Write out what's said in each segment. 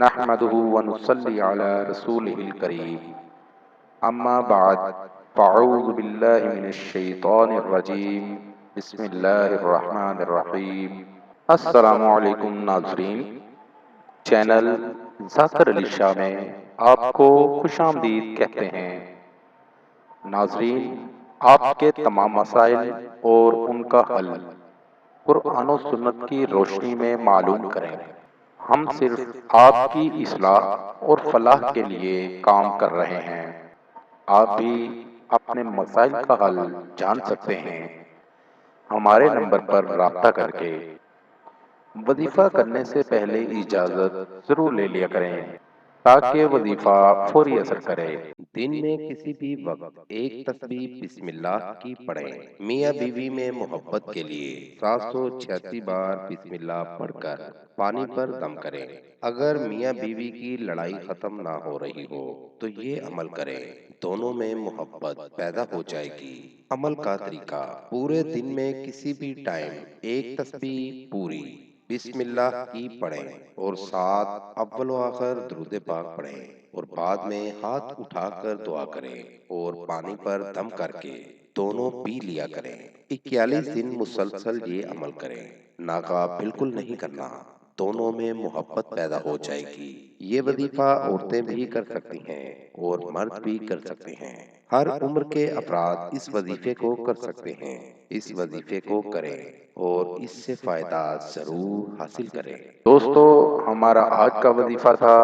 نحمده ونصلي على رسوله الكريم اما بعد فاعوذ باللہ من الشیطان الرجیم بسم اللہ الرحمن الرحیم۔ السلام علیکم ناظرین، چینل ذاکر علی شاہ میں آپ کو خوش آمدید کہتے ہیں۔ ناظرین، آپ کے تمام مسائل اور ان کا حل قرآن و سنت کی روشنی میں معلوم کریں۔ ہم صرف آپ کی اصلاح اور فلاح کے لیے کام کر رہے ہیں۔ آپ بھی اپنے مسائل کا حل جان سکتے ہیں ہمارے نمبر پر رابطہ کر کے۔ وظیفہ کرنے سے پہلے اجازت ضرور لے لیا کریں تاکہ وظیفہ فوری اثر کرے۔ دن میں کسی بھی وقت ایک تسبیح بسم اللہ کی پڑھیں۔ میاں بیوی میں محبت کے لیے 786 بار بسم اللہ پڑھ کر پانی پر دم کریں۔ اگر میاں بیوی کی لڑائی ختم نہ ہو رہی ہو تو یہ عمل کریں، دونوں میں محبت پیدا ہو جائے گی۔ عمل کا طریقہ: پورے دن میں کسی بھی ٹائم ایک تسبیح پوری بسم اللہ کی پڑھیں اور ساتھ اول و آخر درود پاک پڑھیں، اور بعد میں ہاتھ اٹھا کر دعا کریں اور پانی پر دم کر کے دونوں پی لیا کریں۔ 41 دن مسلسل یہ عمل کریں، ناغہ بالکل نہیں کرنا، دونوں میں محبت پیدا ہو جائے گی۔ یہ وظیفہ عورتیں بھی کر سکتی ہیں اور مرد بھی کر سکتے ہیں۔ ہر عمر کے افراد اس وظیفے کو کر سکتے ہیں۔ اس وظیفے کو کریں اور اس سے فائدہ ضرور حاصل کریں۔ دوستو، ہمارا آج کا وظیفہ تھا۔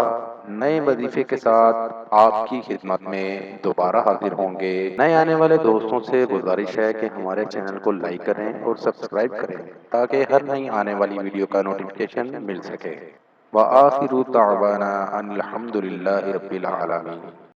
نئے وظیفے کے ساتھ آپ کی خدمت میں دوبارہ حاضر ہوں گے۔ نئے آنے والے دوستوں سے گزارش ہے کہ ہمارے چینل کو لائک کریں اور سبسکرائب کریں تاکہ ہر نئی آنے والی ویڈیو کا نوٹیفیکیشن مل سکے۔ وآخر دعوانا ان الحمد للہ رب العالمین۔